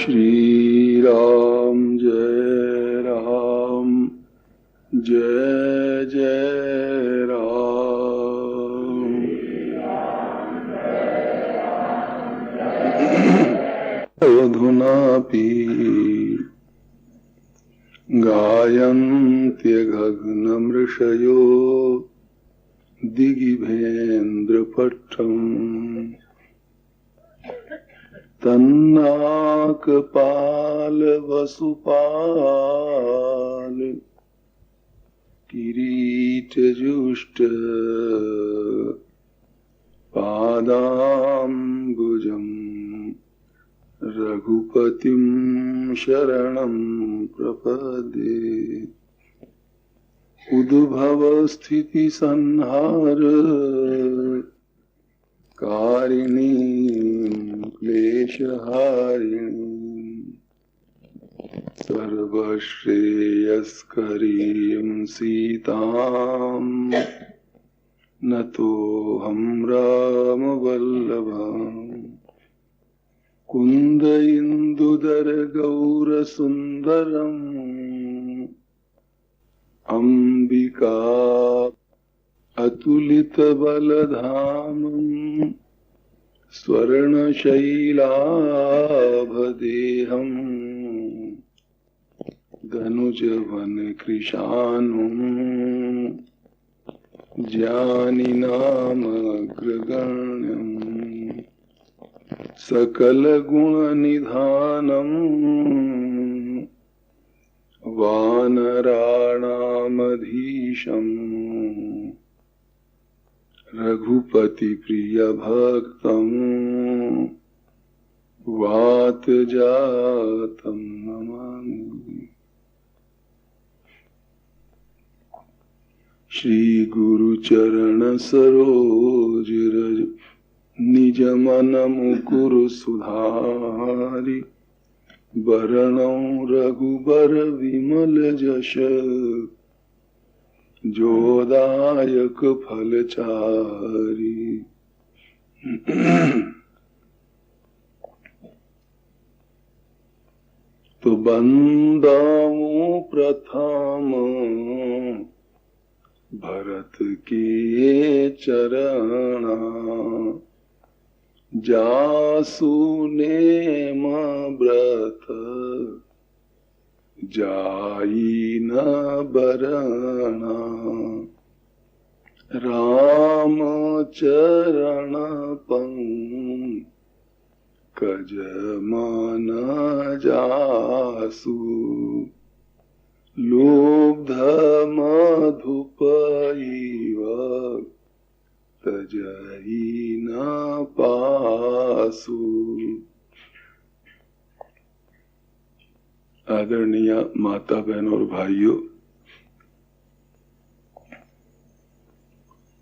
श्री राम जय राम जय जय राम। अधुनापि गायन्त्यगगनमृषयो दिगिभेन्द्रपट्टम् तन्नाकपाल वसुपाल किरीटजुष्ट पादाम्बुजम् रघुपतिं शरणं प्रपद्ये। उद्भव स्थिति संहार कारिणीं क्लेशहारिणीं सर्वश्रेयस्करीं सीतां नतोऽहं रामवल्लभाम्। कुन्द इन्दुदर गौरसुन्दरम् अम्बिका अतुलित बलधामम् स्वर्णशैलाभदेहम् धनुजवन कृशानुम् ज्ञानिनामग्रगण्यम् सकल गुण निधानम् वानराणामधीशम् रघुपति प्रिय भक्तम् वातजातम् नमामि। श्री गुरु चरण सरोज रज निज मन मुकुर सुधारि बरनौ रघुबर विमल जश जोदायक फलचारि। तो बंदाऊं प्रथम भरत के चरणा जासु नेम व्रत जाई न बरना। राम चरण पंकज मन जासु लुब्ध मधुपैव तजहि न पासु। आदरणीय माता बहन और भाइयों,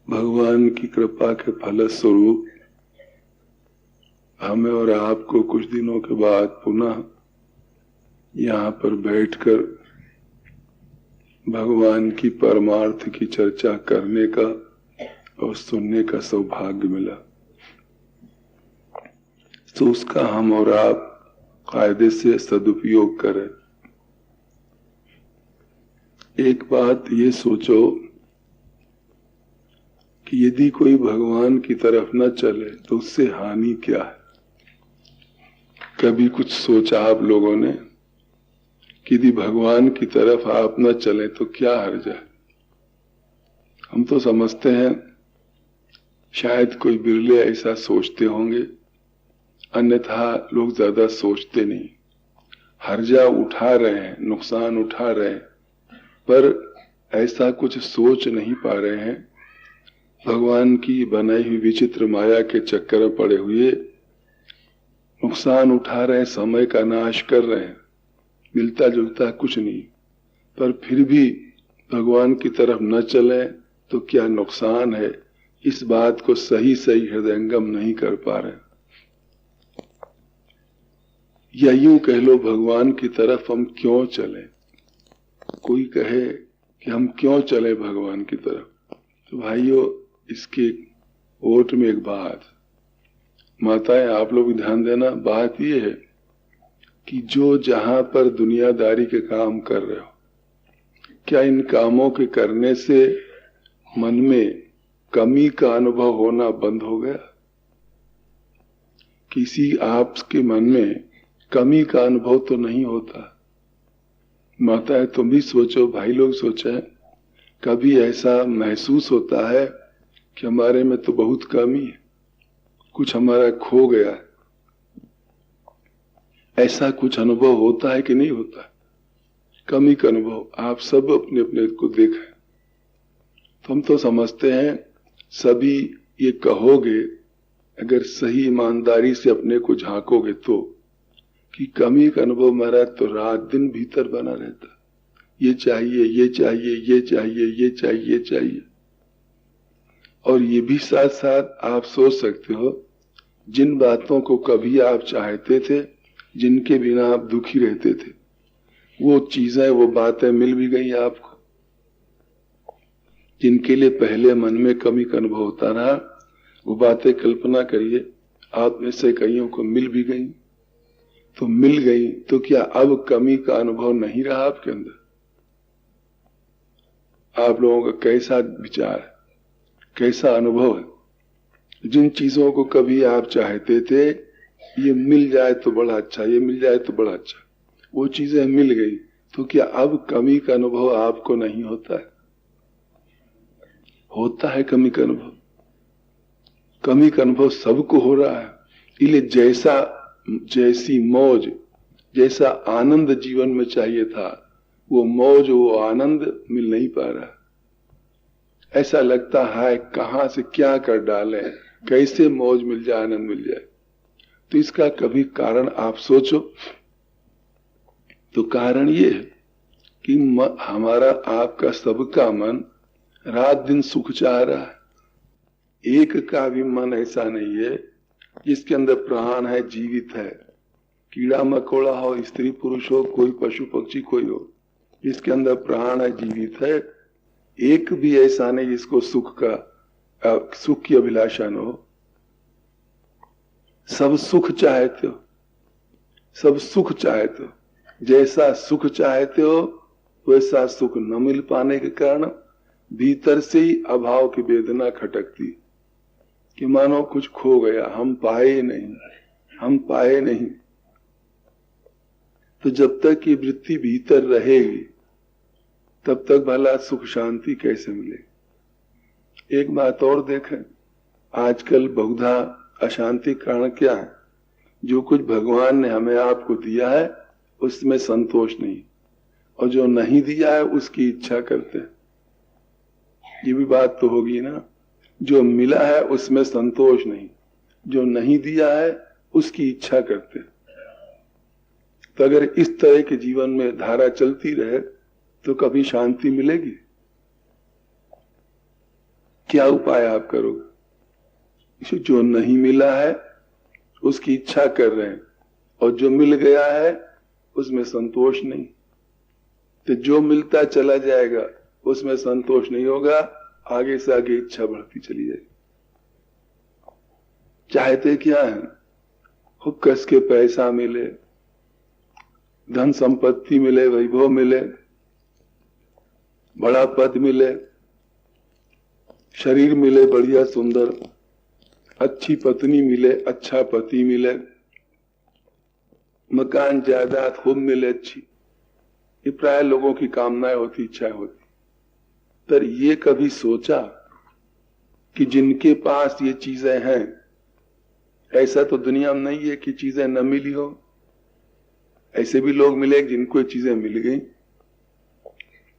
भगवान की कृपा के फलस्वरूप हमें और आपको कुछ दिनों के बाद पुनः यहाँ पर बैठकर भगवान की परमार्थ की चर्चा करने का और सुनने का सौभाग्य मिला। तो उसका हम और आप कायदे से सदुपयोग करें। एक बात ये सोचो कि यदि कोई भगवान की तरफ न चले तो उससे हानि क्या है? कभी कुछ सोचा आप लोगों ने कि यदि भगवान की तरफ आप न चले तो क्या हर्ज है? हम तो समझते हैं, शायद कोई बिरले ऐसा सोचते होंगे, अन्यथा लोग ज्यादा सोचते नहीं। हर्जा उठा रहे हैं, नुकसान उठा रहे हैं, पर ऐसा कुछ सोच नहीं पा रहे हैं। भगवान की बनाई हुई विचित्र माया के चक्कर में पड़े हुए नुकसान उठा रहे हैं, समय का नाश कर रहे हैं, मिलता जुलता कुछ नहीं, पर फिर भी भगवान की तरफ न चले तो क्या नुकसान है, इस बात को सही सही हृदयंगम नहीं कर पा रहे। या यूं कह लो, भगवान की तरफ हम क्यों चलें? कोई कहे कि हम क्यों चलें भगवान की तरफ, तो भाइयों इसके ओट में एक बात, माताएं आप लोग ध्यान देना, बात ये है कि जो जहां पर दुनियादारी के काम कर रहे हो, क्या इन कामों के करने से मन में कमी का अनुभव होना बंद हो गया? किसी आपके मन में कमी का अनुभव तो नहीं होता? माता है तुम भी सोचो, भाई लोग सोचे, कभी ऐसा महसूस होता है कि हमारे में तो बहुत कमी है, कुछ हमारा खो गया है? ऐसा कुछ अनुभव होता है कि नहीं होता? कमी का अनुभव आप सब अपने अपने को देखें। तो हम तो समझते हैं सभी ये कहोगे, अगर सही ईमानदारी से अपने को झांकोगे तो, कि कमी का अनुभव मेरा तो रात दिन भीतर बना रहता, ये चाहिए ये चाहिए ये चाहिए ये चाहिए ये चाहिए। और ये भी साथ साथ आप सोच सकते हो, जिन बातों को कभी आप चाहते थे, जिनके बिना आप दुखी रहते थे, वो चीजें वो बातें मिल भी गई आपको। जिनके लिए पहले मन में कमी का अनुभव होता रहा, वो बातें कल्पना करिए आप में से कईयों को मिल भी गई। तो मिल गई तो क्या अब कमी का अनुभव नहीं रहा आपके अंदर? आप लोगों का कैसा विचार है, कैसा अनुभव है? जिन चीजों को कभी आप चाहते थे, ये मिल जाए तो बड़ा अच्छा, ये मिल जाए तो बड़ा अच्छा, वो चीजें मिल गई, तो क्या अब कमी का अनुभव आपको नहीं होता है? होता है कमी का अनुभव। कमी का अनुभव सबको हो रहा है। इसलिए जैसी मौज, जैसा आनंद जीवन में चाहिए था, वो मौज वो आनंद मिल नहीं पा रहा। ऐसा लगता है कहां से क्या कर डालें, कैसे मौज मिल जाए, आनंद मिल जाए। तो इसका कभी कारण आप सोचो। तो कारण ये है कि हमारा आपका सबका मन रात दिन सुख चाह रहा है। एक का भी मन ऐसा नहीं है जिसके अंदर प्राण है, जीवित है, कीड़ा मकोड़ा हो, स्त्री पुरुष हो, कोई पशु पक्षी कोई हो, जिसके अंदर प्राण है, जीवित है, एक भी ऐसा नहीं जिसको सुख की अभिलाषा न हो। सब सुख चाहते हो, सब सुख चाहते हो। जैसा सुख चाहते हो वैसा सुख न मिल पाने के कारण भीतर से ही अभाव की वेदना खटकती कि मानो कुछ खो गया, हम पाए नहीं, हम पाए नहीं। तो जब तक ये वृत्ति भीतर रहेगी तब तक भला सुख शांति कैसे मिलेगी? एक बात और देखें, आजकल बहुधा अशांति कारण क्या है? जो कुछ भगवान ने हमें आपको दिया है उसमें संतोष नहीं, और जो नहीं दिया है उसकी इच्छा करते हैं। ये भी बात तो होगी ना, जो मिला है उसमें संतोष नहीं, जो नहीं दिया है उसकी इच्छा करते हैं। तो अगर इस तरह के जीवन में धारा चलती रहे तो कभी शांति मिलेगी? क्या उपाय आप करोगे? जो नहीं मिला है उसकी इच्छा कर रहे हैं, और जो मिल गया है उसमें संतोष नहीं। तो जो मिलता चला जाएगा उसमें संतोष नहीं होगा, आगे से आगे इच्छा बढ़ती चली जाएगी। चाहते क्या है? खूब कस के पैसा मिले, धन संपत्ति मिले, वैभव मिले, बड़ा पद मिले, शरीर मिले बढ़िया सुंदर, अच्छी पत्नी मिले, अच्छा पति मिले, मकान जायदाद खूब मिले अच्छी। ये प्राय लोगों की कामनाएं होती, इच्छाएं होती। पर ये कभी सोचा कि जिनके पास ये चीजें हैं, ऐसा तो दुनिया में नहीं है कि चीजें न मिली हो। ऐसे भी लोग मिले जिनको ये चीजें मिल गई।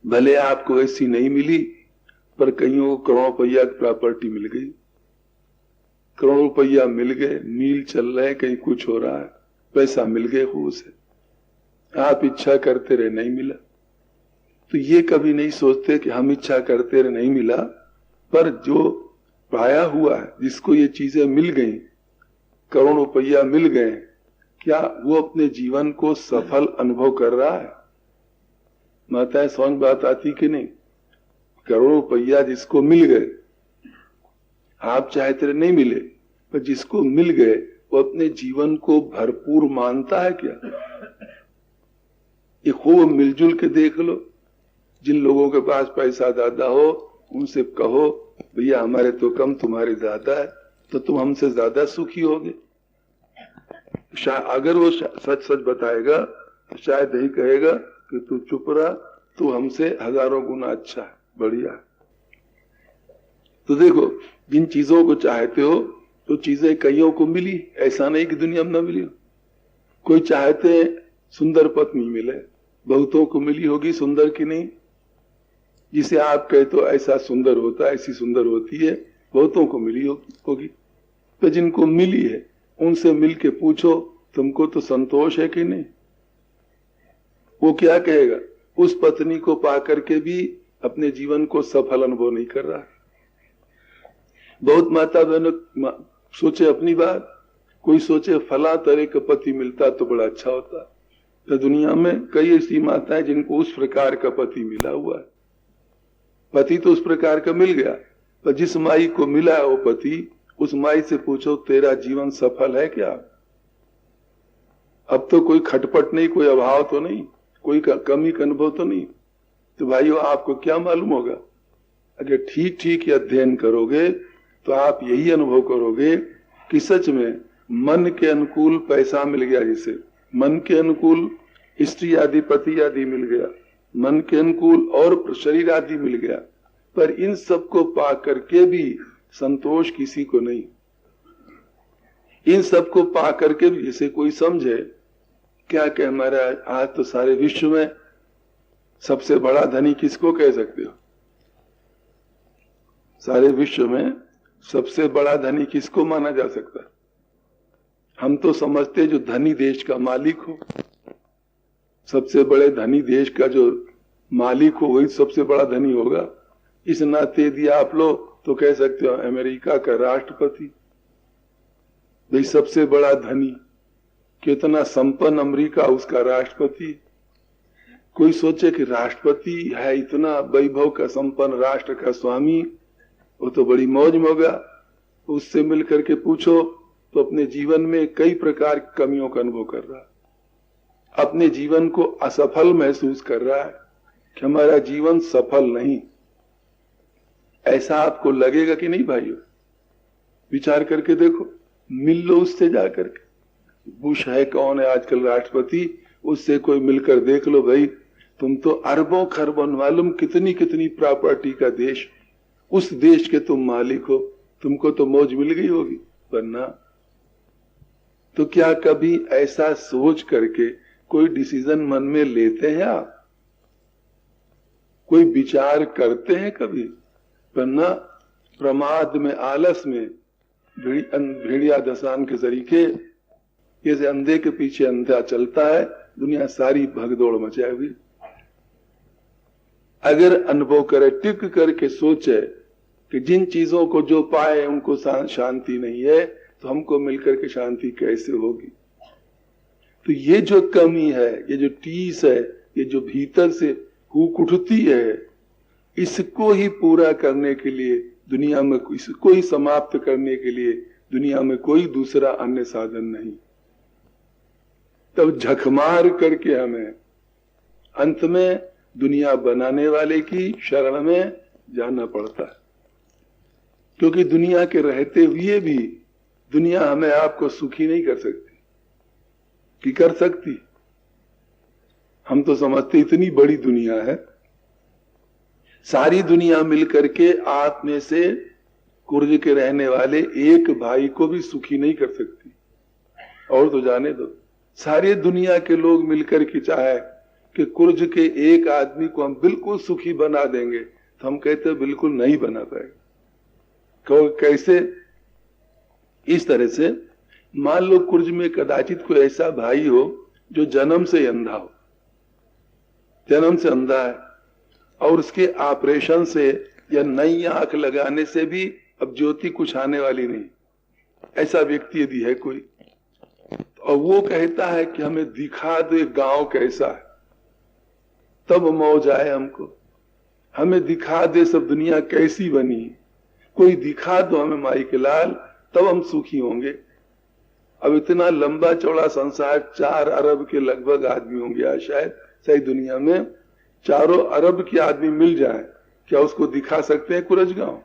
भले आपको ऐसी नहीं मिली, पर कईयों को करोड़ों रुपया की प्रॉपर्टी मिल गई, करोड़ों रुपया मिल गए, मील चल रहे, कहीं कुछ हो रहा है, पैसा मिल गए खूब से। आप इच्छा करते रहे, नहीं मिला। तो ये कभी नहीं सोचते कि हम इच्छा करते रहे, नहीं मिला, पर जो पाया हुआ है, जिसको ये चीजें मिल गई, करोड़ रुपया मिल गए, क्या वो अपने जीवन को सफल अनुभव कर रहा है? माताएं समझ बात आती कि नहीं? करोड़ रुपया जिसको मिल गए, आप चाहते रहे नहीं मिले, पर जिसको मिल गए वो अपने जीवन को भरपूर मानता है क्या? ये खूब मिलजुल के देख लो। जिन लोगों के पास पैसा ज्यादा हो उनसे कहो भैया हमारे तो कम तुम्हारे ज्यादा है, तो तुम हमसे ज्यादा सुखी होगे। अगर वो सच सच बताएगा तो शायद यही कहेगा कि तू चुप रहा, तू हमसे हजारों गुना अच्छा है, बढ़िया है। तो देखो जिन चीजों को चाहते हो तो चीजें कईयों को मिली, ऐसा नहीं कि दुनिया में न मिली। कोई चाहते सुंदर पत्नी मिले, बहुतों को मिली होगी सुंदर की नहीं। जिसे आप कहे तो ऐसा सुंदर होता है, ऐसी सुंदर होती है, बहुतों को मिली होगी। तो जिनको मिली है उनसे मिल के पूछो तुमको तो संतोष है कि नहीं। वो क्या कहेगा, उस पत्नी को पाकर के भी अपने जीवन को सफल अनुभव नहीं कर रहा। बहुत माता बहनों सोचे अपनी बात, कोई सोचे फला तरह का पति मिलता तो बड़ा अच्छा होता। तो दुनिया में कई ऐसी माताएं जिनको उस प्रकार का पति मिला हुआ है। पति तो उस प्रकार का मिल गया, पर जिस माई को मिला है वो पति, उस माई से पूछो तेरा जीवन सफल है क्या। अब तो कोई खटपट नहीं, कोई अभाव तो नहीं, कोई कमी का अनुभव तो नहीं। तो भाइयों आपको क्या मालूम होगा, अगर ठीक ठीक अध्ययन करोगे तो आप यही अनुभव करोगे कि सच में मन के अनुकूल पैसा मिल गया, जिसे मन के अनुकूल स्त्री आदि पति आदि मिल गया, मन के अनुकूल और शरीर आदि मिल गया, पर इन सब को पा करके भी संतोष किसी को नहीं। इन सब को पा करके भी जिसे कोई समझे क्या कि हमारा आज तो सारे विश्व में सबसे बड़ा धनी किसको कह सकते हो। सारे विश्व में सबसे बड़ा धनी किसको माना जा सकता है। हम तो समझते जो धनी देश का मालिक हो, सबसे बड़े धनी देश का जो मालिक हो वही सबसे बड़ा धनी होगा। इस नाते यदि आप लोग तो कह सकते हो अमेरिका का राष्ट्रपति भाई सबसे बड़ा धनी, कितना संपन्न अमेरिका उसका राष्ट्रपति। कोई सोचे कि राष्ट्रपति है इतना वैभव का संपन्न राष्ट्र का स्वामी, वो तो बड़ी मौज में होगा। उससे मिलकर के पूछो तो अपने जीवन में कई प्रकार की कमियों का अनुभव कर रहा है, अपने जीवन को असफल महसूस कर रहा है कि हमारा जीवन सफल नहीं। ऐसा आपको लगेगा कि नहीं भाइयों, विचार करके देखो, मिल लो उससे जाकर के। बुश है कौन है आजकल राष्ट्रपति, उससे कोई मिलकर देख लो भाई, तुम तो अरबों खरबों मालूम कितनी कितनी प्रॉपर्टी का देश, उस देश के तुम मालिक हो, तुमको तो मौज मिल गई होगी। वरना तो क्या कभी ऐसा सोच करके कोई डिसीजन मन में लेते हैं आप, कोई विचार करते हैं कभी। वरना प्रमाद में आलस में भेड़िया दसान के तरीके जैसे अंधे के पीछे अंधा चलता है, दुनिया सारी भगदौड़ मचाई हुई। अगर अनुभव करे, टिक करके सोचे कि जिन चीजों को जो पाए उनको शांति नहीं है, तो हमको मिलकर के शांति कैसे होगी। तो ये जो कमी है, ये जो टीस है, ये जो भीतर से हुक उठती है, इसको ही पूरा करने के लिए दुनिया में, इसको ही समाप्त करने के लिए दुनिया में कोई दूसरा अन्य साधन नहीं। तब झकमार करके हमें अंत में दुनिया बनाने वाले की शरण में जाना पड़ता है, क्योंकि दुनिया के रहते हुए भी दुनिया हमें आपको सुखी नहीं कर सकती कि कर सकती। हम तो समझते इतनी बड़ी दुनिया है, सारी दुनिया मिलकर के आप में से कुर्ज के रहने वाले एक भाई को भी सुखी नहीं कर सकती। और तो जाने दो, सारी दुनिया के लोग मिलकर के चाहे कि कुर्ज के एक आदमी को हम बिल्कुल सुखी बना देंगे, तो हम कहते बिल्कुल नहीं बना पाएंगे। कहो कैसे? इस तरह से मान लो कुर्ज में कदाचित कोई ऐसा भाई हो जो जन्म से अंधा हो, जन्म से अंधा है, और उसके ऑपरेशन से या नई आंख लगाने से भी अब ज्योति कुछ आने वाली नहीं, ऐसा व्यक्ति यदि है कोई, और वो कहता है कि हमें दिखा दो गांव कैसा है, तब मौज आए हमको, हमें दिखा दे सब दुनिया कैसी बनी, कोई दिखा दो हमें माई के लाल, तब हम सुखी होंगे। अब इतना लंबा चौड़ा संसार, 4 अरब के लगभग आदमी होंगे, शायद सही दुनिया में 4 अरब के आदमी मिल जाए, क्या उसको दिखा सकते हैं कुरज गांव?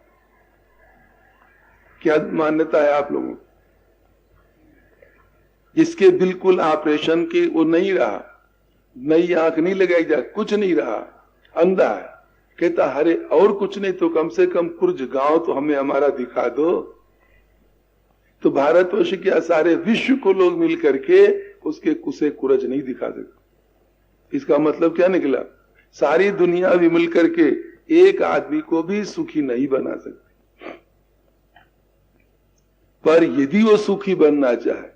क्या मान्यता है आप लोगों? जिसके बिल्कुल ऑपरेशन के वो नहीं रहा, नई आंख नहीं लगाई जा, कुछ नहीं रहा, अंधा है, कहता अरे और कुछ नहीं तो कम से कम कुरज गांव तो हमें हमारा दिखा दो। तो भारतवर्ष के सारे विश्व को लोग मिल करके उसके कुसे कुरज नहीं दिखा सकते। इसका मतलब क्या निकला? सारी दुनिया भी मिल करके एक आदमी को भी सुखी नहीं बना सकती। पर यदि वो सुखी बनना चाहे,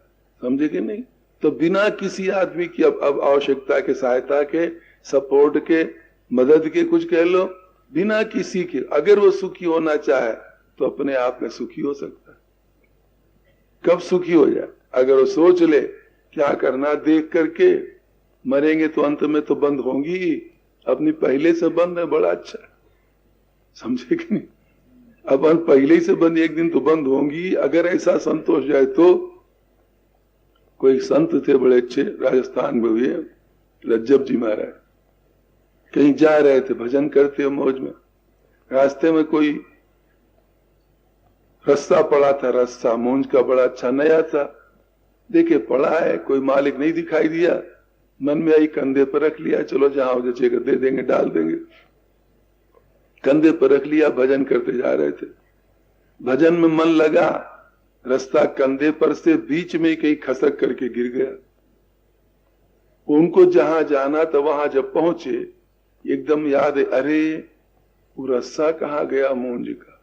समझे कि नहीं, तो बिना किसी आदमी की अब आवश्यकता के, सहायता के, सपोर्ट के, मदद के, कुछ कह लो, बिना किसी के अगर वो सुखी होना चाहे तो अपने आप में सुखी हो सकता है। कब सुखी हो जाए? अगर वो सोच ले क्या करना देख करके, मरेंगे तो अंत में तो बंद होंगी, अपनी पहले से बंद है, बड़ा अच्छा है, समझे कि नहीं? अपन पहले से बंद, एक दिन तो बंद होंगी। अगर ऐसा संतोष जाए तो कोई संत थे बड़े अच्छे, राजस्थान में हुए, रज्जब जी महाराज, कहीं जा रहे थे, भजन करते मौज में, रास्ते में कोई रस्सा पड़ा था, रस्सा मूंज का बड़ा अच्छा नया था, देखे पड़ा है, कोई मालिक नहीं दिखाई दिया, मन में आई कंधे पर रख लिया, चलो जहां हो जचेगा दे देंगे, डाल देंगे, कंधे पर रख लिया, भजन करते जा रहे थे। भजन में मन लगा, रास्ता कंधे पर से बीच में कहीं खसक करके गिर गया। उनको जहां जाना था वहां जब पहुंचे, एकदम याद है, अरे वो रस्सा कहाँ गया मूंज का,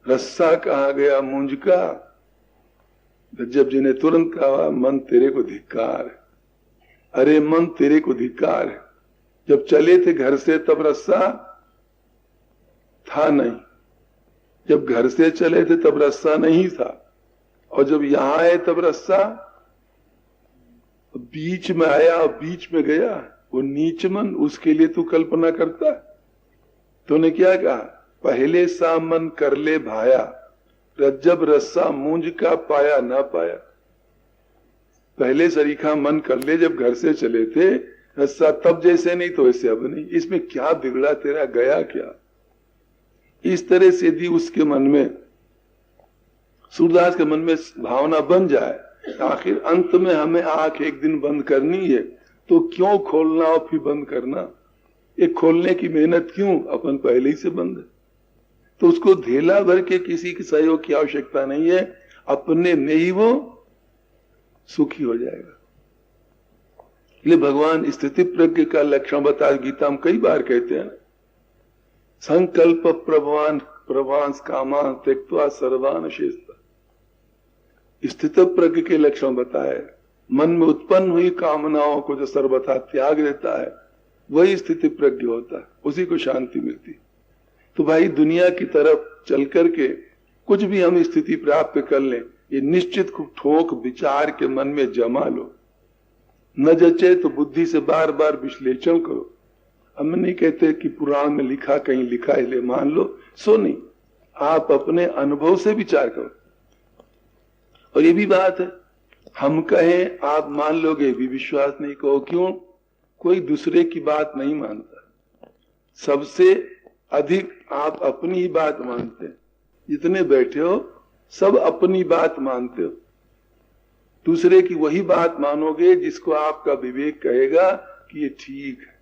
रस्सा कहाँ गया मूंज का। रज्जब जी ने तुरंत कहा, मन तेरे को धिक्कार है, अरे मन तेरे को धिक्कार है। जब चले थे घर से तब रस्सा था नहीं, जब घर से चले थे तब रस्सा नहीं था, और जब यहां आए तब रस्सा बीच में आया और बीच में गया। वो नीच मन, उसके लिए तू कल्पना करता। तूने क्या कहा? पहले सा मन कर ले भाया, रज्जब रस्सा मूंज का पाया ना पाया। पहले सरीखा मन कर ले जब घर से चले थे, रस्सा तब जैसे नहीं तो ऐसे अब नहीं, इसमें क्या बिगड़ा तेरा, गया क्या? इस तरह से यदि उसके मन में, सूरदास के मन में भावना बन जाए, आखिर अंत में हमें आंख एक दिन बंद करनी है, तो क्यों खोलना और फिर बंद करना? एक खोलने की मेहनत क्यों, अपन पहले ही से बंद है। तो उसको धेला भर के किसी के सहयोग की आवश्यकता नहीं है, अपने में ही वो सुखी हो जाएगा। इसलिए भगवान स्थिति प्रज्ञ का लक्षण बता, गीता में कई बार कहते हैं, संकल्प प्रभवान प्रभांस कामान त्यक्त्वा सर्वान शेषता। स्थित प्रज्ञ के लक्षण बताए, मन में उत्पन्न हुई कामनाओं को जो सर्वथा त्याग देता है वही स्थिति प्रज्ञ होता है, उसी को शांति मिलती। तो भाई दुनिया की तरफ चल करके कुछ भी हम स्थिति प्राप्त कर लें, ये निश्चित ठोक विचार के मन में जमा लो, न जचे तो बुद्धि से बार बार विश्लेषण करो। हम नहीं कहते कि पुराण में लिखा, कहीं लिखा इसलिए मान लो, सो नहीं, आप अपने अनुभव से विचार करो। और ये भी बात है, हम कहें आप मान लोगे भी विश्वास नहीं कहो, क्यों? कोई दूसरे की बात नहीं मानता, सबसे अधिक आप अपनी ही बात मानते हैं। जितने बैठे हो सब अपनी बात मानते हो, दूसरे की वही बात मानोगे जिसको आपका विवेक कहेगा कि ये ठीक है,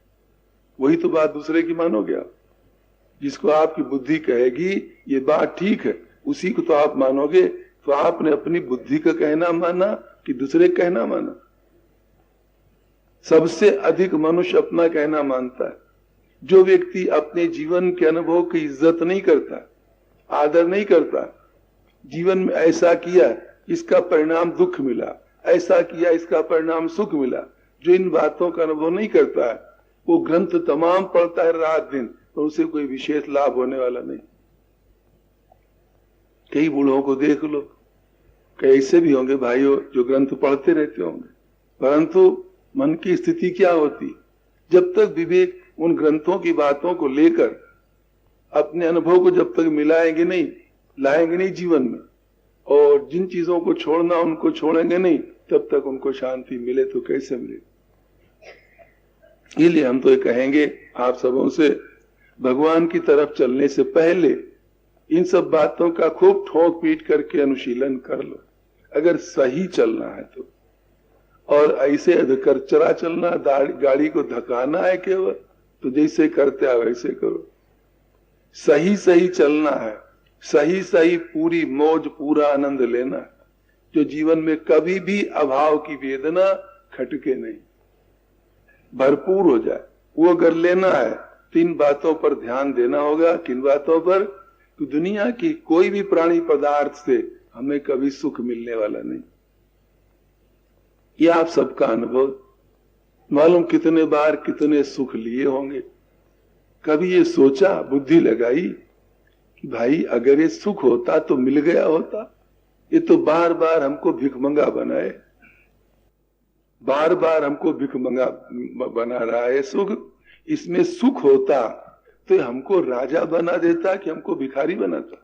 वही तो बात दूसरे की मानोगे आप। जिसको आपकी बुद्धि कहेगी ये बात ठीक है, उसी को तो आप मानोगे। तो आपने अपनी बुद्धि का कहना माना कि दूसरे का कहना माना? सबसे अधिक मनुष्य अपना कहना मानता है। जो व्यक्ति अपने जीवन के अनुभव की इज्जत नहीं करता, आदर नहीं करता, जीवन में ऐसा किया इसका परिणाम दुख मिला, ऐसा किया इसका परिणाम सुख मिला, जो इन बातों का अनुभव नहीं करता है, वो ग्रंथ तमाम पढ़ता है रात दिन, तो उसे कोई विशेष लाभ होने वाला नहीं। कई बूढ़ों को देख लो, कई ऐसे भी होंगे भाइयों जो ग्रंथ पढ़ते रहते होंगे, परंतु मन की स्थिति क्या होती? जब तक विवेक उन ग्रंथों की बातों को लेकर अपने अनुभव को जब तक मिलाएंगे नहीं, लाएंगे नहीं जीवन में, और जिन चीजों को छोड़ना उनको छोड़ेंगे नहीं, तब तक उनको शांति मिले तो कैसे मिले? इसलिए हम तो ये कहेंगे आप सबों से, भगवान की तरफ चलने से पहले इन सब बातों का खूब ठोक पीट करके अनुशीलन कर लो, अगर सही चलना है तो। और ऐसे अधकचरा चलना, गाड़ी को धकाना है केवल, तो जैसे करते हैं वैसे करो। सही सही चलना है, सही सही पूरी मौज पूरा आनंद लेना है, जो जीवन में कभी भी अभाव की वेदना खटके नहीं, भरपूर हो जाए, वो अगर लेना है तो इन बातों पर ध्यान देना होगा। किन बातों पर? तो दुनिया की कोई भी प्राणी पदार्थ से हमें कभी सुख मिलने वाला नहीं। ये आप सबका अनुभव, मालूम कितने बार कितने सुख लिए होंगे। कभी ये सोचा, बुद्धि लगाई कि भाई अगर ये सुख होता तो मिल गया होता? ये तो बार बार हमको भिखमंगा बनाए, बार बार हमको भिखमंगा बना रहा है सुख। इसमें सुख होता तो हमको राजा बना देता कि हमको भिखारी बनाता?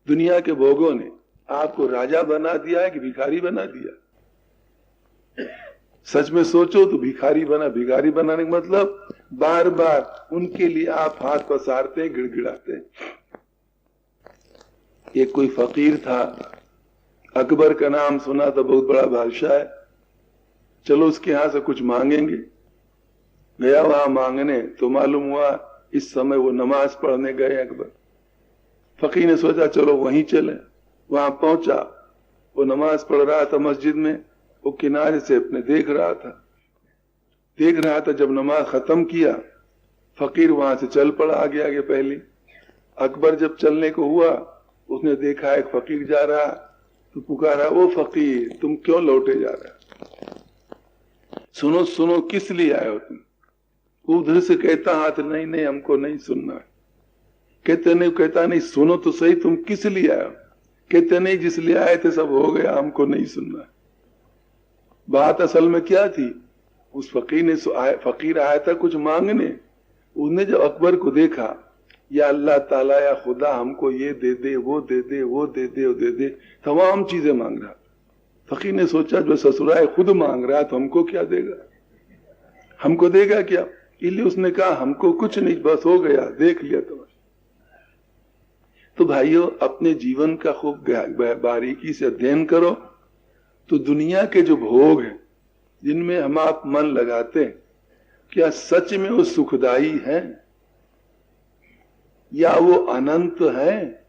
दुनिया के भोगों ने आपको राजा बना दिया है कि भिखारी बना दिया? सच में सोचो तो भिखारी बनाने का मतलब बार बार उनके लिए आप हाथ पसारते हैं, गिड़गिड़ाते हैं। एक कोई फकीर था, अकबर का नाम सुना तो बहुत बड़ा बादशाह है, चलो उसके यहां से कुछ मांगेंगे। गया वहां मांगने तो मालूम हुआ इस समय वो नमाज पढ़ने गए अकबर। फकीर ने सोचा चलो वहीं चले, वहां पहुंचा, वो नमाज पढ़ रहा था मस्जिद में, वो किनारे से अपने देख रहा था। जब नमाज खत्म किया, फकीर वहां से चल पड़ा आगे आगे पहले। अकबर जब चलने को हुआ, उसने देखा एक फकीर जा रहा, तो पुकारा, ओ फकीर तुम क्यों लौटे जा रहा? सुनो सुनो, किस लिए आए हो तुम? उधर से कहता हाथ, नहीं नहीं हमको नहीं सुनना है। कहते नहीं, कहता नहीं सुनो तो सही, तुम किस लिए आए हो? कहते नहीं जिस लिए आए थे सब हो गया, हमको नहीं सुनना है। बात असल में क्या थी? उस फकीर आया था कुछ मांगने। उसने जब अकबर को देखा, या अल्लाह ताला या खुदा हमको ये दे दे, वो दे दे, वो दे दे, वो दे दे, तमाम चीजें मांग रहा। फकीर ने सोचा जो ससुराल खुद मांग रहा तो हमको क्या देगा, हमको देगा क्या? इसलिए उसने कहा हमको कुछ नहीं, बस हो गया, देख लिया तुम्हें। तो भाइयों, अपने जीवन का खूब बारीकी से अध्ययन करो, तो दुनिया के जो भोग हैं जिनमें हम आप मन लगाते हैं, क्या सच में वो सुखदाई हैं या वो अनंत है?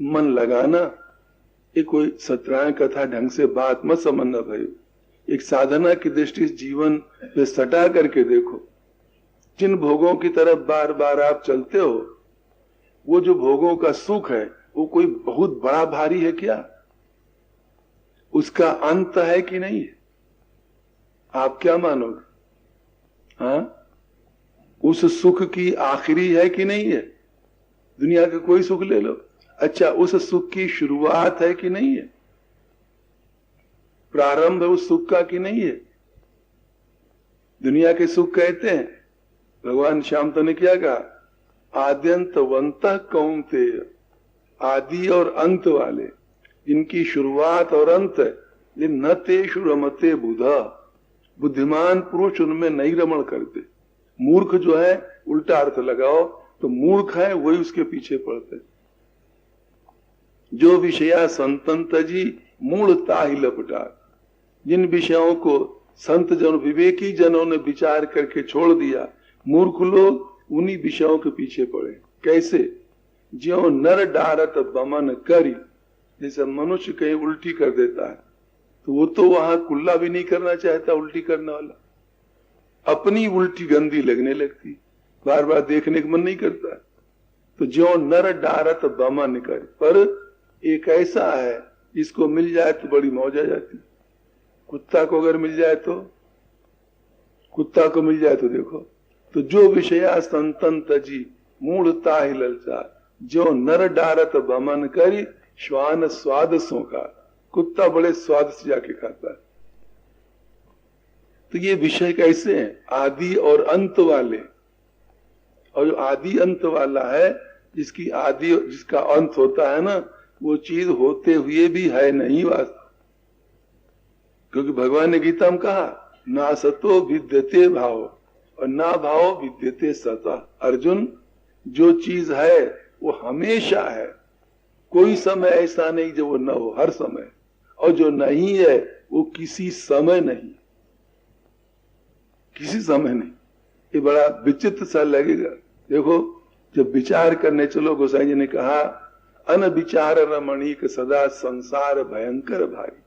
मन लगाना, ये कोई सत्राएं कथा ढंग से बात मत समझना भाई। एक साधना की दृष्टि से जीवन पे सटा करके देखो। जिन भोगों की तरफ बार बार आप चलते हो, वो जो भोगों का सुख है वो कोई बहुत बड़ा भारी है क्या? उसका अंत है कि नहीं है? आप क्या मानोगे? हाँ, उस सुख की आखिरी है कि नहीं है? दुनिया का कोई सुख ले लो, अच्छा उस सुख की शुरुआत है कि नहीं है? प्रारंभ है उस सुख का कि नहीं है? दुनिया के सुख कहते हैं, भगवान श्याम तो ने क्या कहा? आद्यंतवंत कौन्तेय, आदि और अंत वाले, जिनकी शुरुआत और अंत है, न तेषु रमते बुधा, बुद्धिमान पुरुष उनमें नहीं रमण करते। मूर्ख जो है, उल्टा अर्थ लगाओ तो मूर्ख है वही उसके पीछे पड़ते। जो विषया संतन तजी मूढ़ता ही लपटा, जिन विषयों को संत जन विवेकी जनों ने विचार करके छोड़ दिया, मूर्ख लोग उन्हीं विषयों के पीछे पड़े। कैसे? ज्यो नर डारत बमन करी, जैसे मनुष्य कहीं उल्टी कर देता है तो वो तो वहां कुल्ला भी नहीं करना चाहता, उल्टी करने वाला अपनी उल्टी गंदी लगने लगती, बार बार देखने का मन नहीं करता। तो ज्यो नर डारत बमन करी, पर एक ऐसा है जिसको मिल जाए तो बड़ी मौज आ जाती। कुत्ता को अगर मिल जाए तो, कुत्ता को मिल जाए तो देखो, तो जो विषया संतन तजी मूढ़ता ही ललचा, जो नर डारत बमन करी श्वान स्वाद सोका, कुत्ता बड़े स्वाद से जाके खाता है। तो ये विषय कैसे हैं? आदि और अंत वाले। और जो आदि अंत वाला है, जिसकी आदि जिसका अंत होता है ना, वो चीज होते हुए भी है नहीं वास्तव। क्योंकि भगवान ने गीता में कहा ना सतो विद्यते भाव और ना भाव विद्यते सता। अर्जुन, जो चीज है वो हमेशा है, कोई समय ऐसा नहीं जो वो न हो, हर समय। और जो नहीं है वो किसी समय नहीं, किसी समय नहीं। ये बड़ा विचित्र सा लगेगा। देखो, जब विचार करने चलो, गोसाई जी ने कहा अनविचार रमणीक सदा संसार भयंकर भारी।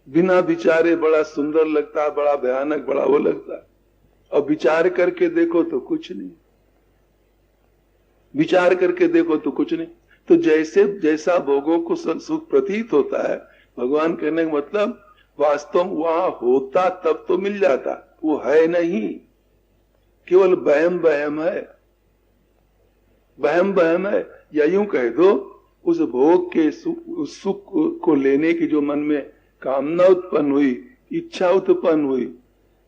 बिना विचारे बड़ा सुंदर लगता है, बड़ा भयानक, बड़ा वो लगता है। और विचार करके देखो तो कुछ नहीं, विचार करके देखो तो कुछ नहीं। तो जैसे जैसा भोगों को सुख प्रतीत होता है, भगवान कहने का मतलब वास्तव वहां होता तब तो मिल जाता, वो है नहीं, केवल वहम वहम है, वहम वहम है। या यूं कह दो, उस भोग के उस सुख को लेने की जो मन में कामना उत्पन्न हुई, इच्छा उत्पन्न हुई,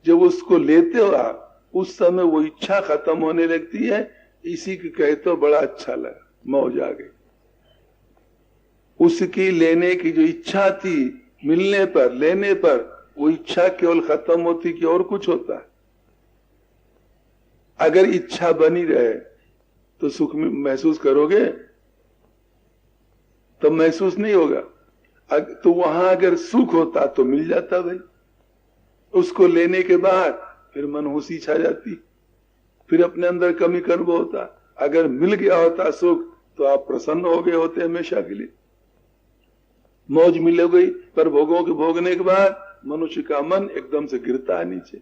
जब उसको लेते हो आप, उस समय वो इच्छा खत्म होने लगती है। इसी के कहते हो बड़ा अच्छा लगा, मौज आ गई। उसकी लेने की जो इच्छा थी, मिलने पर, लेने पर वो इच्छा केवल खत्म होती कि और कुछ होता है। अगर इच्छा बनी रहे तो सुख महसूस करोगे? तो महसूस नहीं होगा। तो वहां अगर सुख होता तो मिल जाता भाई, उसको लेने के बाद फिर मनहूसी छा जाती, फिर अपने अंदर कमी का अनुभव होता। अगर मिल गया होता सुख तो आप प्रसन्न हो गए होते हमेशा के लिए, मौज मिल गई। पर भोगों के भोगने के बाद मनुष्य का मन एकदम से गिरता है नीचे,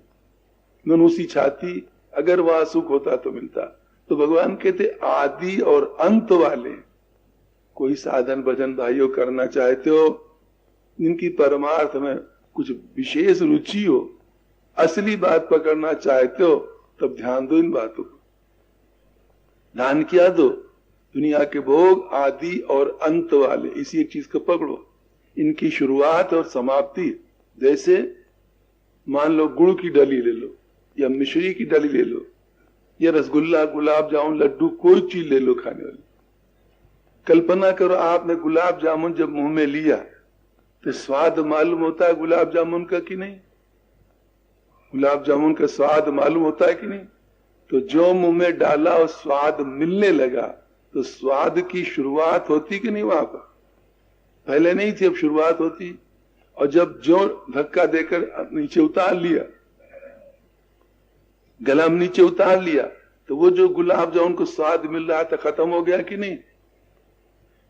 मनहूसी छाती। अगर वहां सुख होता तो मिलता। तो भगवान कहते आदि और अंत वाले कोई साधन भजन भाइयों करना चाहते हो, इनकी परमार्थ में कुछ विशेष रुचि हो, असली बात पकड़ना चाहते हो, तब ध्यान दो इन बातों को। ध्यान किया दो, दुनिया के भोग आदि और अंत वाले, इसी एक चीज को पकड़ो, इनकी शुरुआत और समाप्ति। जैसे मान लो गुड़ की डली ले लो, या मिश्री की डली ले लो, या रसगुल्ला, गुलाब जामुन, लड्डू, कोई चीज ले लो खाने वाली। कल्पना करो आपने गुलाब जामुन जब मुंह में लिया तो स्वाद मालूम होता है गुलाब जामुन का कि नहीं? गुलाब जामुन का स्वाद मालूम होता है कि नहीं? तो जो मुंह में डाला और स्वाद मिलने लगा, तो स्वाद की शुरुआत होती कि नहीं वहां पर? पहले नहीं थी, अब शुरुआत होती। और जब जो धक्का देकर नीचे उतार लिया, गला में नीचे उतार लिया, तो वो जो गुलाब जामुन को स्वाद मिल रहा था खत्म हो गया कि नहीं?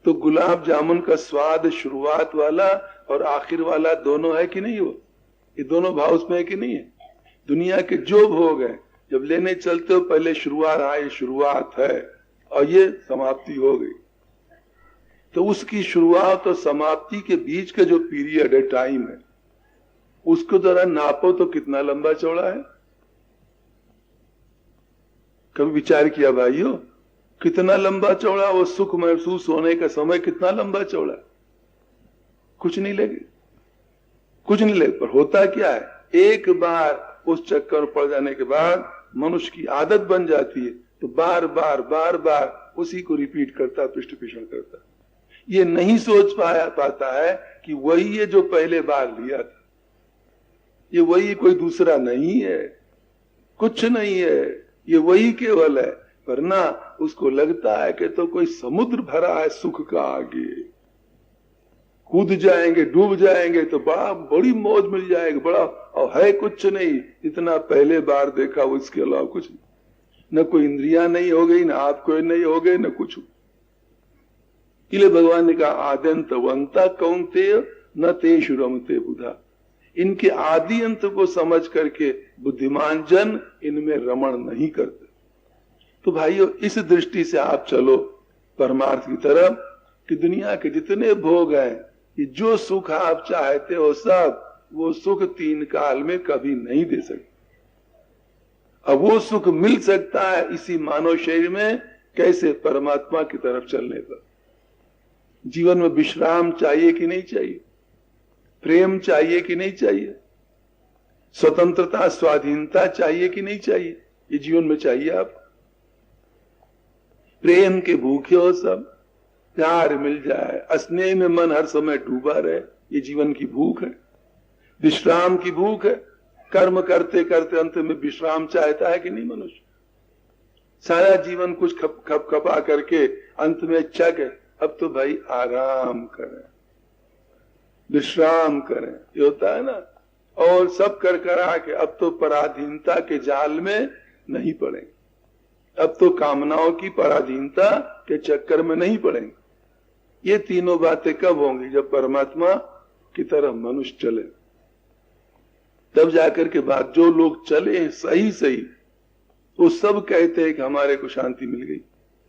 तो गुलाब जामुन का स्वाद शुरुआत वाला और आखिर वाला दोनों है कि नहीं? वो ये दोनों भाव उसमें है कि नहीं है? दुनिया के जो भोग है, जब लेने चलते हो पहले शुरुआत, हाँ ये शुरुआत है और ये समाप्ति हो गई। तो उसकी शुरुआत और समाप्ति के बीच का जो पीरियड है, टाइम है, उसको जरा नापो तो कितना लंबा चौड़ा है। कभी विचार किया भाइयों, कितना लंबा चौड़ा वो सुख महसूस होने का समय, कितना लंबा चौड़ा? कुछ नहीं लगे, कुछ नहीं लगे। पर होता क्या है, एक बार उस चक्कर में पड़ जाने के बाद मनुष्य की आदत बन जाती है, तो बार बार बार बार उसी को रिपीट करता, पृष्ठ पोषण करता। ये नहीं सोच पाता है कि वही है जो पहले बार लिया था, ये वही, कोई दूसरा नहीं है, कुछ नहीं है, ये वही केवल है। वरना उसको लगता है कि तो कोई समुद्र भरा है सुख का, आगे कूद जाएंगे, डूब जाएंगे तो बड़ी मौज मिल जाएगी, बड़ा, और है कुछ नहीं, इतना पहले बार देखा वो, इसके अलावा कुछ नहीं। न कोई इंद्रियां नहीं हो गई, न आप कोई नहीं हो गए, न कुछ। इसलिए भगवान ने कहा आद्यंत वंता कौन्तेय न तेषु रमते बुधा। इनके आदि अंत को समझ करके बुद्धिमान जन इनमें रमण नहीं करते। तो भाइयों, इस दृष्टि से आप चलो परमार्थ की तरफ कि दुनिया के जितने भोग हैं, ये जो सुख आप चाहते हो सब, वो सुख तीन काल में कभी नहीं दे सकते। अब वो सुख मिल सकता है इसी मानव शरीर में, कैसे? परमात्मा की तरफ चलने पर। जीवन में विश्राम चाहिए कि नहीं चाहिए? प्रेम चाहिए कि नहीं चाहिए? स्वतंत्रता, स्वाधीनता चाहिए कि नहीं चाहिए? ये जीवन में चाहिए आप। प्रेम के भूखे हो सब, प्यार मिल जाए, स्नेह में मन हर समय डूबा रहे, ये जीवन की भूख है। विश्राम की भूख है, कर्म करते करते अंत में विश्राम चाहता है कि नहीं मनुष्य? सारा जीवन कुछ खप खपा करके अंत में इच्छा के अब तो भाई आराम करें, विश्राम करें, ये होता है ना। और सब कर करा के अब तो पराधीनता के जाल में नहीं पड़ेंगे, अब तो कामनाओं की पराधीनता के चक्कर में नहीं पड़ेंगे। ये तीनों बातें कब होंगी? जब परमात्मा की तरफ मनुष्य चले, तब जाकर के बात। जो लोग चले सही सही वो सब कहते हैं कि हमारे को शांति मिल गई।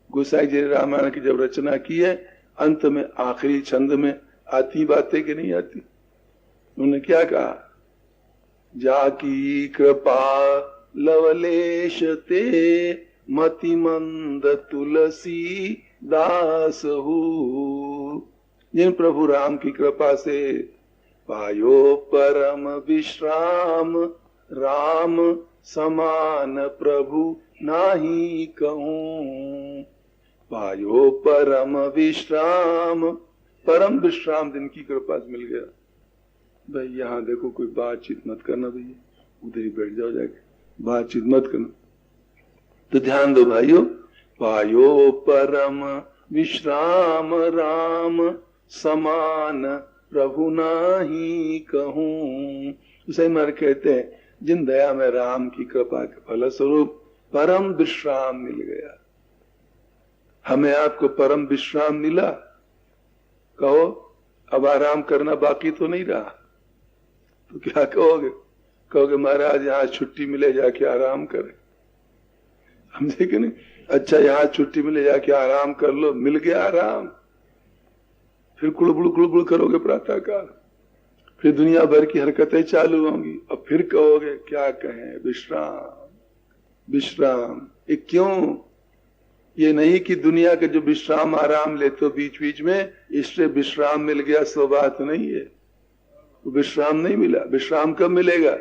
गोसाई जी ने रामायण की जब रचना की है, अंत में आखिरी छंद में आती बातें कि नहीं आती? उन्होंने क्या कहा? जाकी कृपा लवलेश ते मति मंद तुलसी दास हूँ। जिन प्रभु राम की कृपा से पायो परम विश्राम, राम समान प्रभु नाही कहूं। पायो परम विश्राम, परम विश्राम जिनकी कृपा से मिल गया। भाई यहाँ देखो, कोई बातचीत मत करना भैया, उधर ही बैठ जाओ जाके, बातचीत मत करना। तो ध्यान दो भाइयों, पायो परम विश्राम, राम समान प्रभु नाही कहूं। उसे मर कहते हैं जिन दया में राम की कृपा के फलस्वरूप परम विश्राम मिल गया। हमें आपको परम विश्राम मिला, कहो अब आराम करना बाकी तो नहीं रहा, तो क्या कहोगे? कहोगे महाराज यहाँ छुट्टी मिले जाके आराम करें, समझे कि नहीं? अच्छा यहाँ छुट्टी मिले जाके आराम कर लो, मिल गया आराम, फिर कुड़बुड़ करोगे प्रातःकाल, फिर दुनिया भर की हरकतें चालू होंगी, अब फिर कहोगे क्या कहें, विश्राम विश्राम। ये क्यों? ये नहीं कि दुनिया के जो विश्राम आराम लेते हो बीच बीच में, इससे विश्राम मिल गया, सो बात नहीं है। तो विश्राम नहीं मिला। विश्राम कब मिलेगा?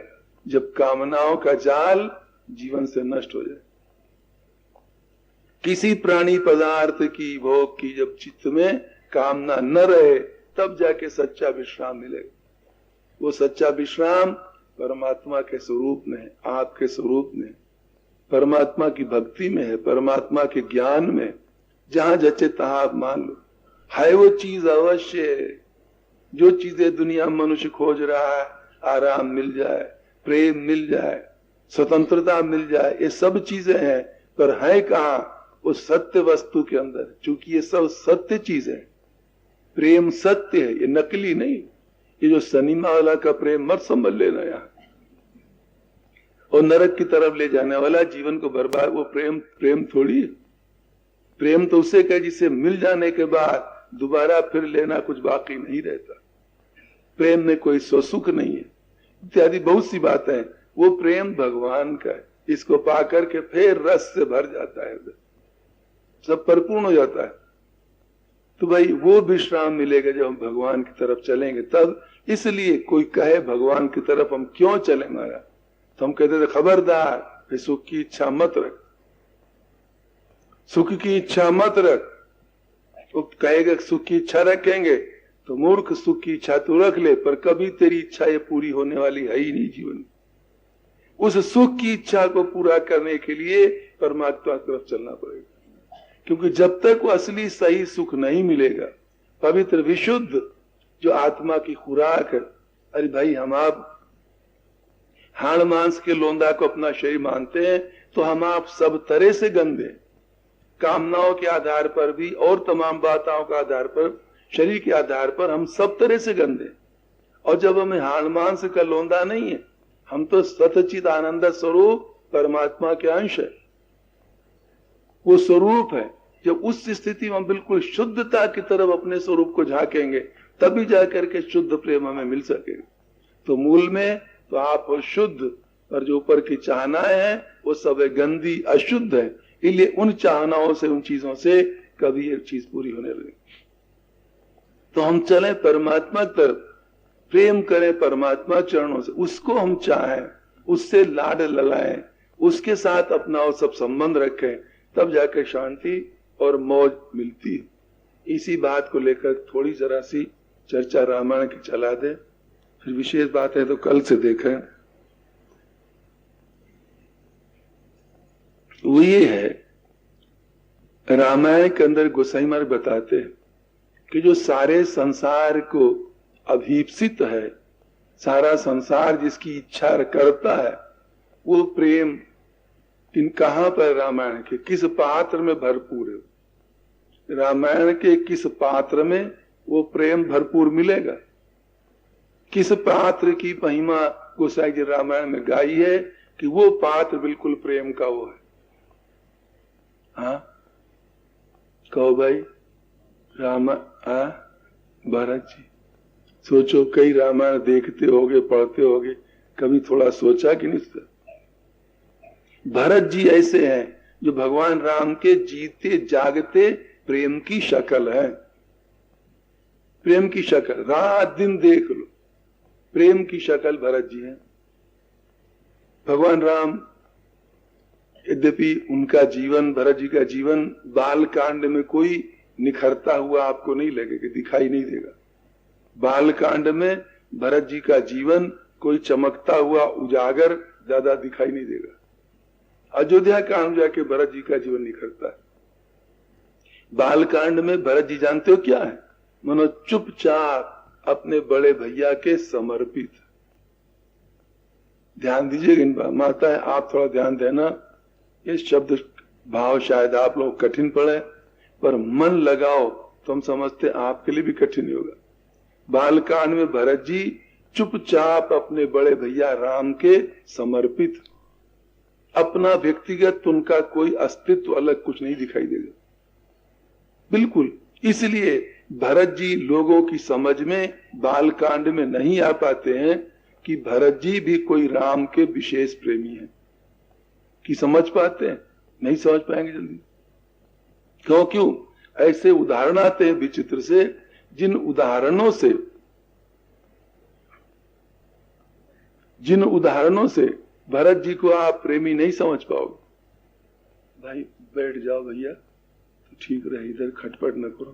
जब कामनाओं का जाल जीवन से नष्ट हो जाए। किसी प्राणी पदार्थ की भोग की जब चित्त में कामना न रहे, तब जाके सच्चा विश्राम मिलेगा। वो सच्चा विश्राम परमात्मा के स्वरूप में है, आपके स्वरूप में, परमात्मा की भक्ति में है, परमात्मा के ज्ञान में। जहां जचे तहां आप मान लो, है वो चीज अवश्य। जो चीजें दुनिया में मनुष्य खोज रहा है, आराम मिल जाए, प्रेम मिल जाए, स्वतंत्रता मिल जाए, ये सब चीजें हैं, पर है कहां? वो सत्य वस्तु के अंदर। चूंकि ये सब सत्य चीज है, प्रेम सत्य है, ये नकली नहीं। ये जो सिनेमा वाला का प्रेम मत समझ लेना यहाँ, और नरक की तरफ ले जाने वाला, जीवन को बर्बाद, वो प्रेम थोड़ी है। प्रेम तो उसे कहे जिसे मिल जाने के बाद दोबारा फिर लेना कुछ बाकी नहीं रहता। प्रेम में कोई सुख नहीं है, इत्यादि बहुत सी बातें हैं। वो प्रेम भगवान का है, इसको पाकर के फिर रस से भर जाता है, सब परिपूर्ण हो जाता है। तो भाई वो विश्राम मिलेगा जब हम भगवान की तरफ चलेंगे तब। इसलिए कोई कहे भगवान की तरफ हम क्यों चले महाराज, तो हम कहते थे खबरदार, सुख की इच्छा मत रख, सुख की इच्छा मत रख। वो कहेगा सुख की इच्छा रखेंगे तो मूर्ख, सुख की इच्छा तो रख ले, पर कभी तेरी इच्छा ये पूरी होने वाली है ही नहीं जीवन। उस सुख की इच्छा को पूरा करने के लिए परमात्मा की तरफ चलना पड़ेगा, क्योंकि जब तक वो असली सही सुख नहीं मिलेगा, पवित्र विशुद्ध जो आत्मा की खुराक है। अरे भाई, हम आप हाड़ मांस के लोंदा को अपना शरीर मानते हैं, तो हम आप सब तरह से गंदे, कामनाओं के आधार पर भी और तमाम बातों के आधार पर, शरीर के आधार पर हम सब तरह से गंदे। और जब हमें हाड़ मांस का लोंदा नहीं है, हम तो सतचित आनंद स्वरूप परमात्मा के अंश है, वो स्वरूप है। जब उस स्थिति में हम बिल्कुल शुद्धता की तरफ अपने स्वरूप को झांकेंगे, तभी जाकर के शुद्ध प्रेम हमें मिल सकेगा। तो मूल में तो आप शुद्ध, और जो ऊपर की चाहनाएं हैं वो सब गंदी अशुद्ध है। इसलिए उन चाहनाओं से, उन चीजों से कभी एक चीज पूरी होने लगे। तो हम चलें परमात्मा की तरफ, प्रेम करें परमात्मा चरणों से, उसको हम चाहें, उससे लाड ललाएं, उसके साथ अपना और सब संबंध रखें, तब जाकर शांति और मौज मिलती है। इसी बात को लेकर थोड़ी जरा सी चर्चा रामायण की चला दे, फिर विशेष बात है तो कल से देखें। वो ये है, रामायण के अंदर गोसाई महाराज बताते हैं कि जो सारे संसार को अभीप्सित है, सारा संसार जिसकी इच्छा करता है, वो प्रेम कहां पर रामायण के किस पात्र में भरपूर है? रामायण के किस पात्र में वो प्रेम भरपूर मिलेगा? किस पात्र की महिमा गोसाई जी रामायण में गाई है कि वो पात्र बिल्कुल प्रेम का वो है? हाँ कहो भाई। भरत जी, सोचो, कई रामायण देखते होगे, पढ़ते होगे, कभी थोड़ा सोचा कि नहीं? भरत जी ऐसे हैं जो भगवान राम के जीते जागते प्रेम की शक्ल है। प्रेम की शक्ल, रात दिन देख लो, प्रेम की शक्ल भरत जी है। भगवान राम, यद्यपि उनका जीवन, भरत जी का जीवन बाल कांड में कोई निखरता हुआ आपको नहीं लगेगा, दिखाई नहीं देगा। बाल कांड में भरत जी का जीवन कोई चमकता हुआ उजागर ज्यादा दिखाई नहीं देगा। अयोध्या कांड जाके भरत जी का जीवन निखरता है। बाल कांड में भरत जी जानते हो क्या है? मनो चुपचाप अपने बड़े भैया के समर्पित। ध्यान दीजिएगा इन बात, माता है आप थोड़ा ध्यान देना। ये शब्द भाव शायद आप लोग कठिन पड़े, पर मन लगाओ तो हम समझते आपके लिए भी कठिन नहीं होगा। बालकांड में भरत जी चुपचाप अपने बड़े भैया राम के समर्पित, अपना व्यक्तिगत उनका कोई अस्तित्व अलग कुछ नहीं दिखाई देगा बिल्कुल। इसलिए भरत जी लोगों की समझ में बालकांड में नहीं आ पाते हैं कि भरत जी भी कोई राम के विशेष प्रेमी हैं। कि समझ पाते हैं? नहीं समझ पाएंगे जल्दी। क्यों? ऐसे उदाहरण आते हैं विचित्र से, जिन उदाहरणों से भरत जी को आप प्रेमी नहीं समझ पाओगे। भाई बैठ जाओ भैया, तो ठीक रहे, इधर खटपट न करो।